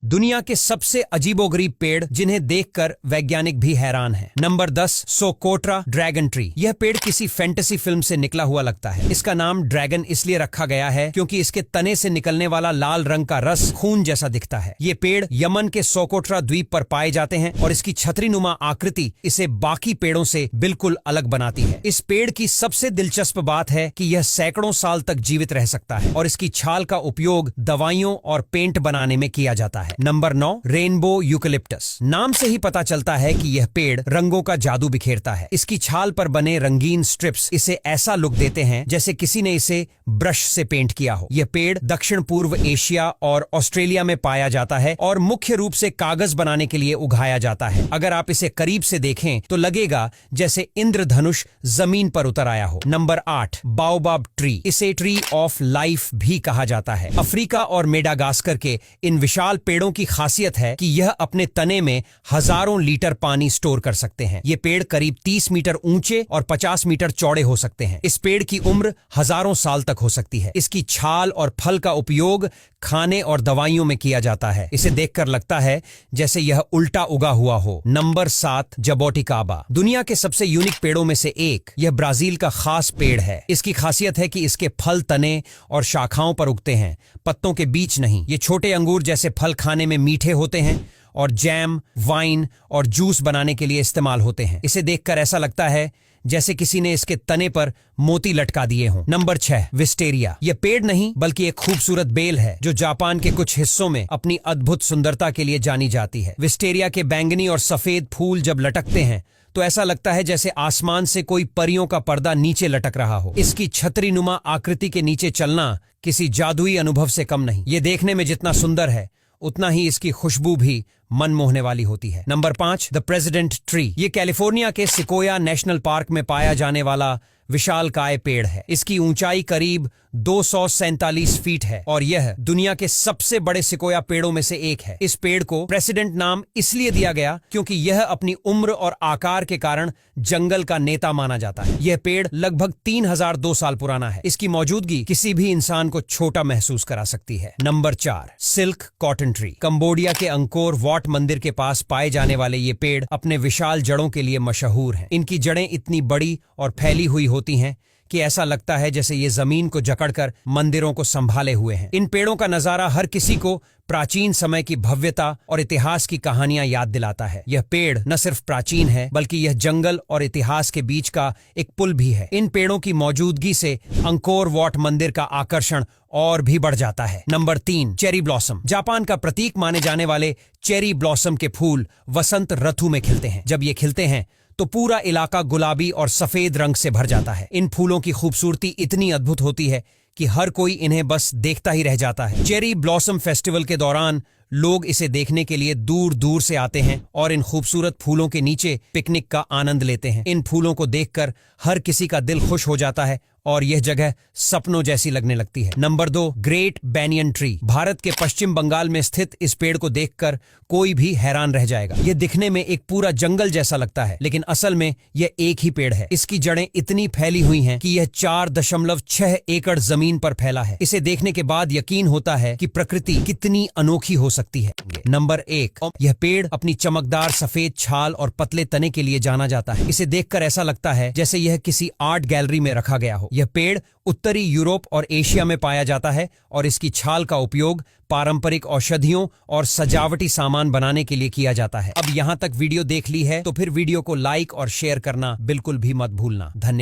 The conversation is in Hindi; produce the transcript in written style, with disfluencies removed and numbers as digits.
दुनिया के सबसे अजीबोगरीब पेड़ जिन्हें देखकर वैज्ञानिक भी हैरान हैं। Number 10 Socotra dragon tree. यह पेड़ किसी फैंटेसी फिल्म से निकला हुआ लगता है। इसका नाम ड्रैगन इसलिए रखा गया है क्योंकि इसके तने से निकलने वाला लाल रंग का रस खून जैसा दिखता है। ये पेड़ यमन के सोकोट्रा द्वीप पर पाए जाते हैं और इसकी छतरीनुमा आकृति इसे बाकी पेड़ों से बिल्कुल अलग बनाती है। इस पेड़ की सबसे दिलचस्प बात है कि यह सैकड़ों साल तक जीवित रह सकता है और इसकी छाल का उपयोग दवाइयों और पेंट बनाने में किया जाता है। Number 9 rainbow eucalyptus. नाम से ही पता चलता है कि यह पेड़ रंगों का जादू बिखेरता है। इसकी छाल पर बने रंगीन स्ट्रिप्स इसे ऐसा लुक देते हैं जैसे किसी ने इसे ब्रश से पेंट किया हो। यह पेड़ दक्षिण पूर्व एशिया और ऑस्ट्रेलिया में पाया जाता है और मुख्य रूप से कागज बनाने के लिए उगाया जाता है। अगर आप इसे करीब से देखें तो लगेगा जैसे इंद्रधनुष जमीन पर उतर आया हो। Number 8 baobab tree. इसे ट्री ऑफ लाइफ भी कहा जाता है। अफ्रीका और मेडागास्कर के इन विशाल पेड़ों की खासियत है कि यह अपने तने में हजारों लीटर पानी स्टोर कर सकते हैं। ये पेड़ करीब 30 मीटर ऊंचे और 50 मीटर चौड़े हो सकते हैं। इस पेड़ की उम्र हजारों साल तक हो सकती है। इसकी छाल और फल का उपयोग खाने और दवाइयों में किया जाता है। इसे देखकर लगता है जैसे यह उल्टा उगा हुआ हो। नंबर 7 जबोटिकाबा। दुनिया के सबसे यूनिक पेड़ों में से एक। यह ब्राजील का खास पेड़ है। इसकी खासियत है कि इसके फल तने और शाखाओं पर उगते हैं, पत्तों के बीच नहीं। ये छोटे अंगूर जैसे फल खाने में मीठे होते हैं और जैम, वाइन और जूस बनाने के लिए इस्तेमाल होते हैं। इसे देखकर ऐसा लगता है जैसे किसी ने इसके तने पर मोती लटका दिए हों। Number 6 wisteria. यह पेड़ नहीं बल्कि एक खूबसूरत बेल है जो जापान के कुछ हिस्सों में अपनी अद्भुत सुंदरता के लिए जानी जाती है। विस्टेरिया के बैंगनी और सफेद फूल जब लटकते हैं तो ऐसा लगता है जैसे आसमान से कोई परियों का पर्दा नीचे लटक रहा हो। इसकी छतरीनुमा आकृति के नीचे चलना किसी जादुई अनुभव से कम नहीं। ये देखने में जितना सुंदर है उतना ही इसकी खुशबू भी मन मोहने वाली होती है। Number 5 the president tree. ये कैलिफोर्निया के सिकोया नेशनल पार्क में पाया जाने वाला विशालकाय पेड़ है। इसकी ऊंचाई करीब 247 फीट है और यह दुनिया के सबसे बड़े सिकोया पेड़ों में से एक है। इस पेड़ को प्रेसिडेंट नाम इसलिए दिया गया क्योंकि यह अपनी उम्र और आकार के कारण जंगल का नेता माना जाता है। यह पेड़ लगभग 3002 साल पुराना है। इसकी मौजूदगी किसी भी इंसान को छोटा महसूस करा सकती है। Number 4 silk cotton tree. Cambodia के अंकोर वॉट मंदिर के पास पाए जाने वाले ये पेड़ अपने विशाल जड़ों के लिए मशहूर हैं। इनकी जड़ें इतनी बड़ी और फैली हुई होती हैं कि ऐसा लगता है जैसे ये जमीन को जकड़कर मंदिरों को संभाले हुए हैं। इन पेड़ों का नजारा हर किसी को प्राचीन समय की भव्यता और इतिहास की कहानियां याद दिलाता है। यह पेड़ न सिर्फ प्राचीन है बल्कि यह जंगल और इतिहास के बीच का एक पुल भी है। इन पेड़ों की मौजूदगी से अंकोर वॉट मंदिर का आकर्षण और भी बढ़ जाता है। Number 3 cherry blossom. जापान का प्रतीक माने जाने वाले चेरी ब्लॉसम के फूल वसंत ऋतु में खिलते हैं। जब ये खिलते हैं तो पूरा इलाका गुलाबी और सफेद रंग से भर जाता है। इन फूलों की खूबसूरती इतनी अद्भुत होती है कि हर कोई इन्हें बस देखता ही रह जाता है। चेरी ब्लॉसम फेस्टिवल के दौरान लोग इसे देखने के लिए दूर दूर से आते हैं और इन खूबसूरत फूलों के नीचे पिकनिक का आनंद लेते हैं। इन फूलों को देखकर हर किसी का दिल खुश हो जाता है और यह जगह सपनों जैसी लगने लगती है। Number 2 great banyan tree. Bharat के पश्चिम बंगाल में स्थित इस पेड़ को देखकर कोई भी हैरान रह जाएगा। यह दिखने में एक पूरा जंगल जैसा लगता है लेकिन असल में यह एक ही पेड़ है। इसकी जड़ें इतनी फैली हुई हैं कि यह 4.6 एकड़ जमीन पर फैला है। इसे देखने के बाद यकीन होता है कि प्रकृति कितनी अनोखी हो सकती है। नंबर 1 यह पेड़ अपनी चमकदार सफेद छाल और पतले तने के लिए जाना जाता है। इसे देखकर ऐसा लगता है जैसे यह किसी आर्ट गैलरी में रखा गया हो। यह पेड़ उत्तरी यूरोप और एशिया में पाया जाता है और इसकी छाल का उपयोग पारंपरिक औषधियों और सजावटी सामान बनाने के लिए किया जाता है। अब यहाँ तक वीडियो देख ली है तो फिर वीडियो को लाइक और शेयर करना बिल्कुल भी मत भूलना। धन्यवाद।